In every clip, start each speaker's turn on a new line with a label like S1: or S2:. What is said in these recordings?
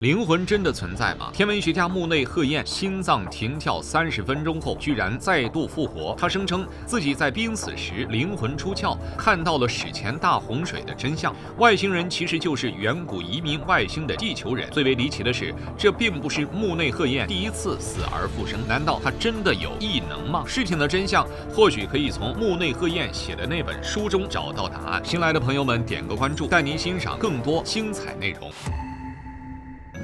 S1: 灵魂真的存在吗？天文学家木内鹤彦心脏停跳30分钟后，居然再度复活。他声称自己在濒死时灵魂出窍，看到了史前大洪水的真相。外星人其实就是远古移民外星的地球人。最为离奇的是，这并不是木内鹤彦第一次死而复生。难道他真的有异能吗？事情的真相或许可以从木内鹤彦写的那本书中找到答案。新来的朋友们点个关注，带您欣赏更多精彩内容。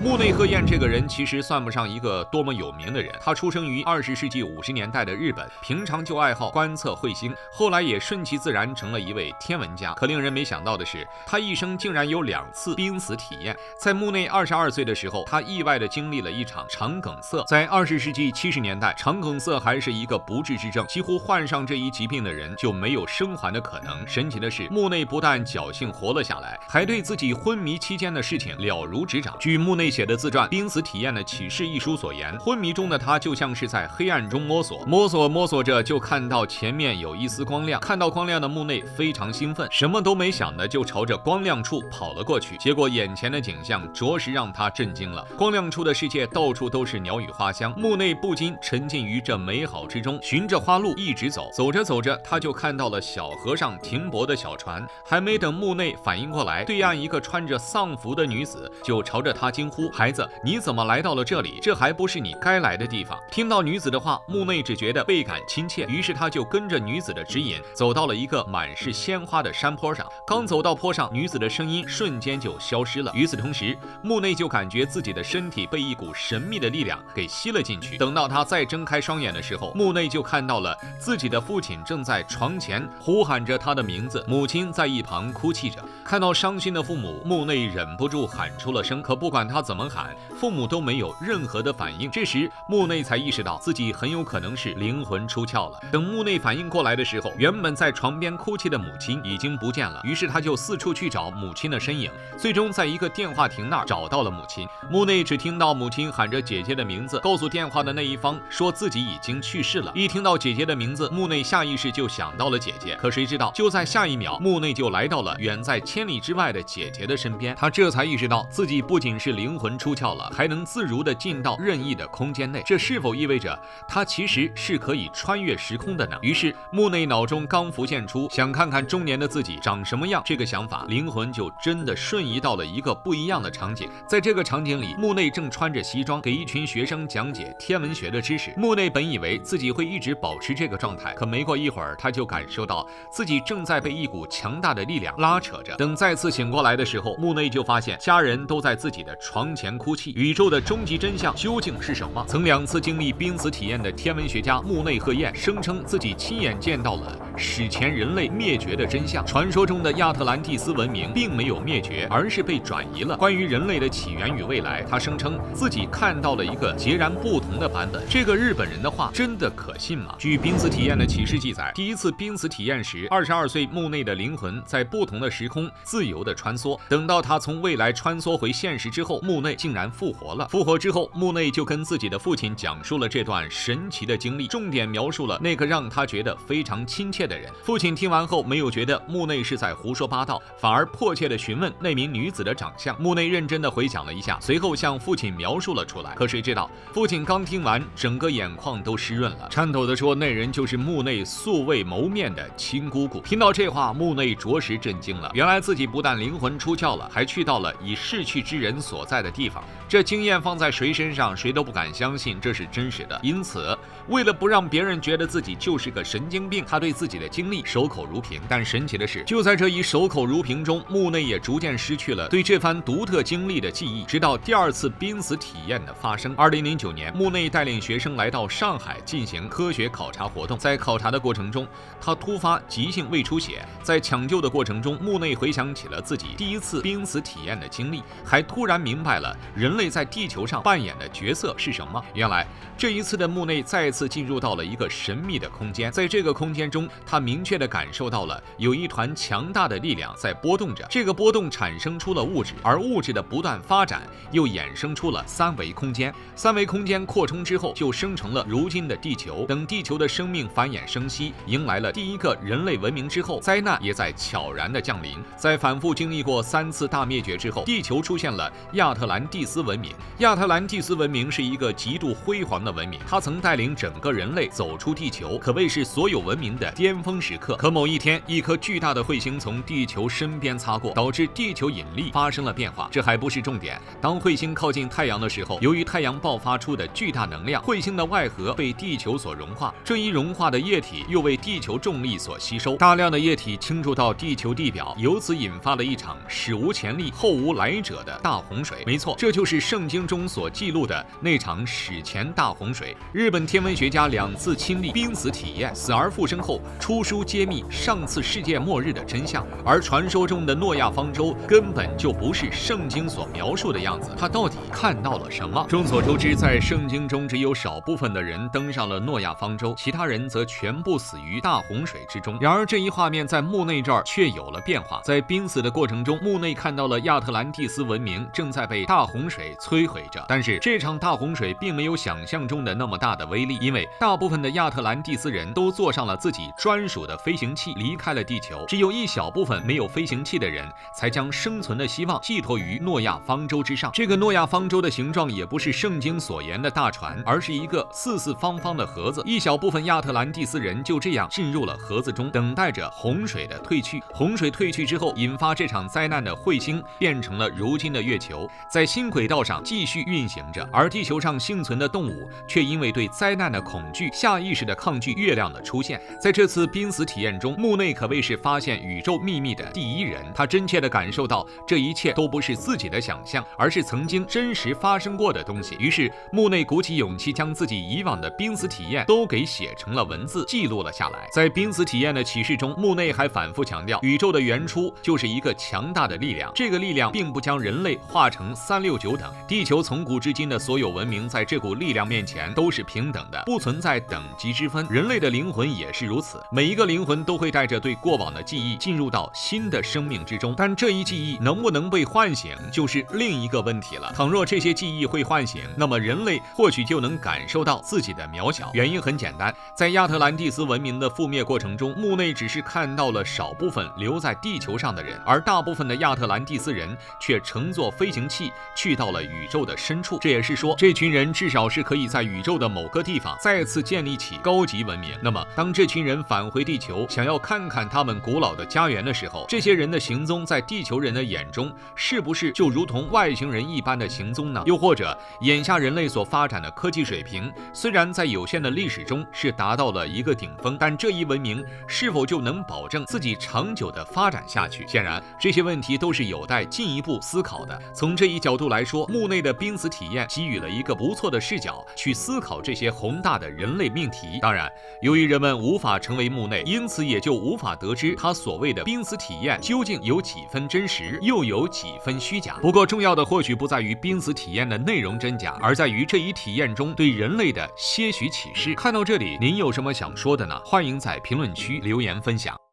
S1: 木内鹤彦这个人其实算不上一个多么有名的人，他出生于20世纪50年代的日本，平常就爱好观测彗星，后来也顺其自然成了一位天文家。可令人没想到的是，他一生竟然有2次濒死体验。在木内22岁的时候，他意外地经历了一场肠梗塞。在20世纪70年代，肠梗塞还是一个不治之症，几乎患上这一疾病的人就没有生还的可能。神奇的是，木内不但侥幸活了下来，还对自己昏迷期间的事情了如指掌。据木内写的自传《濒死体验的启示》一书所言，昏迷中的他就像是在黑暗中摸索着，就看到前面有一丝光亮。看到光亮的木内非常兴奋，什么都没想的就朝着光亮处跑了过去。结果眼前的景象着实让他震惊了。光亮处的世界到处都是鸟语花香，木内不禁沉浸于这美好之中，循着花路一直走。走着，他就看到了小河上停泊的小船。还没等木内反应过来，对岸一个穿着丧服的女子就朝着他惊呼：“孩子，你怎么来到了这里？这还不是你该来的地方。”听到女子的话，木内只觉得倍感亲切，于是他就跟着女子的指引，走到了一个满是鲜花的山坡上。刚走到坡上，女子的声音瞬间就消失了。与此同时，木内就感觉自己的身体被一股神秘的力量给吸了进去。等到他再睁开双眼的时候，木内就看到了自己的父亲正在床前呼喊着他的名字，母亲在一旁哭泣着。看到伤心的父母，木内忍不住喊出了声，可不管他怎么喊，父母都没有任何的反应。这时木内才意识到自己很有可能是灵魂出窍了。等木内反应过来的时候，原本在床边哭泣的母亲已经不见了，于是他就四处去找母亲的身影，最终在一个电话亭那儿找到了母亲。木内只听到母亲喊着姐姐的名字，告诉电话的那一方说自己已经去世了。一听到姐姐的名字，木内下意识就想到了姐姐，可谁知道就在下一秒，木内就来到了远在千里之外的姐姐的身边。他这才意识到自己不仅是灵魂出窍了，还能自如地进到任意的空间内，这是否意味着他其实是可以穿越时空的呢？于是木内脑中刚浮现出想看看中年的自己长什么样这个想法，灵魂就真的瞬移到了一个不一样的场景。在这个场景里，木内正穿着西装给一群学生讲解天文学的知识。木内本以为自己会一直保持这个状态，可没过一会儿，他就感受到自己正在被一股强大的力量拉扯着。等再次醒过来的时候，木内就发现家人都在自己的床前哭泣。宇宙的终极真相究竟是什么？曾2次经历濒死体验的天文学家木内鹤彦声称自己亲眼见到了史前人类灭绝的真相。传说中的亚特兰蒂斯文明并没有灭绝，而是被转移了。关于人类的起源与未来，他声称自己看到了一个截然不同的版本。这个日本人的话真的可信吗？据濒死体验的启示记载，第一次濒死体验时，22岁木内的灵魂在不同的时空自由地穿梭。等到他从未来穿梭回现实之后，木内竟然复活了。复活之后，木内就跟自己的父亲讲述了这段神奇的经历，重点描述了那个让他觉得非常亲切的人。父亲听完后没有觉得木内是在胡说八道，反而迫切地询问那名女子的长相。木内认真地回想了一下，随后向父亲描述了出来。可谁知道父亲刚听完，整个眼眶都湿润了，颤抖地说那人就是木内素未谋面的亲姑姑。听到这话，木内着实震惊了，原来自己不但灵魂出窍了，还去到了已逝去之人所在的地方。这经验放在谁身上，谁都不敢相信这是真实的。因此为了不让别人觉得自己就是个神经病，他对自己的经历守口如瓶。但神奇的是，就在这一守口如瓶中，木内也逐渐失去了对这番独特经历的记忆，直到第2次濒死体验的发生。2009年，木内带领学生来到上海进行科学考察活动。在考察的过程中，他突发急性胃出血。在抢救的过程中，木内回想起了自己第1次濒死体验的经历，还突然明白了人类在地球上扮演的角色是什么。原来这一次的木内再次进入到了一个神秘的空间，在这个空间中，他明确地感受到了有一团强大的力量在波动着，这个波动产生出了物质，而物质的不断发展又衍生出了三维空间。三维空间扩充之后，就生成了如今的地球。等地球的生命繁衍生息，迎来了第一个人类文明之后，灾难也在悄然地降临。在反复经历过3次大灭绝之后，地球出现了亚特兰蒂斯文明。亚特兰蒂斯文明是一个极度辉煌的文明，它曾带领整个人类走出地球，可谓是所有文明的巅峰时刻。可某一天，一颗巨大的彗星从地球身边擦过，导致地球引力发生了变化。这还不是重点，当彗星靠近太阳的时候，由于太阳爆发出的巨大能量，彗星的外核被地球所融化，这一融化的液体又为地球重力所吸收，大量的液体倾注到地球地表，由此引发了一场史无前例、后无来者的大洪水。没错，这就是圣经中所记录的那场史前大洪水。日本天文学家2次亲历濒死体验，死而复生后出书揭秘上次世界末日的真相。而传说中的诺亚方舟根本就不是圣经所描述的样子，他到底看到了什么？众所周知，在圣经中只有少部分的人登上了诺亚方舟，其他人则全部死于大洪水之中。然而这一画面在木内这儿却有了变化。在濒死的过程中，木内看到了亚特兰蒂斯文明正在被大洪水摧毁着。但是这场大洪水并没有想象中的那么大的威力，因为大部分的亚特兰蒂斯人都坐上了自己专属的飞行器离开了地球，只有一小部分没有飞行器的人才将生存的希望寄托于诺亚方舟之上。这个诺亚方舟的形状也不是圣经所言的大船，而是一个四四方方的盒子。一小部分亚特兰蒂斯人就这样进入了盒子中，等待着洪水的退去。洪水退去之后，引发这场灾难的彗星变成了如今的月球，在新轨道上继续运行着。而地球上幸存的动物却因为对灾难的恐惧，下意识地抗拒月亮的出现。在这次濒死体验中，木内可谓是发现宇宙秘密的第一人。他真切地感受到这一切都不是自己的想象，而是曾经真实发生过的东西。于是木内鼓起勇气，将自己以往的濒死体验都给写成了文字，记录了下来。在濒死体验的启示中，木内还反复强调，宇宙的原初就是一个强大的力量，这个力量并不将人类划成369等，地球从古至今的所有文明在这股力量面前都是平等的，不存在等级之分。人类的灵魂也是如此，每一个灵魂都会带着对过往的记忆进入到新的生命之中，但这一记忆能不能被唤醒，就是另一个问题了。倘若这些记忆会唤醒，那么人类或许就能感受到自己的渺小。原因很简单，在亚特兰蒂斯文明的覆灭过程中，木内只是看到了少部分留在地球上的人，而大部分的亚特兰蒂斯人却乘坐飞行器去到了宇宙的深处。这也是说，这群人至少是可以在宇宙的某个地方再次建立起高级文明。那么当这群人返回地球，想要看看他们古老的家园的时候，这些人的行踪在地球人的眼中是不是就如同外星人一般的行踪呢？又或者眼下人类所发展的科技水平虽然在有限的历史中是达到了一个顶峰，但这一文明是否就能保证自己长久的发展下去？显然这些问题都是有待进一步思考的。从这一角度来说，木内的濒死体验给予了一个不错的视角去思考这些宏大的人类命题。当然，由于人们无法成为木内，因此也就无法得知他所谓的濒死体验究竟有几分真实，又有几分虚假。不过重要的或许不在于濒死体验的内容真假，而在于这一体验中对人类的些许启示。看到这里，您有什么想说的呢？欢迎在评论区留言分享。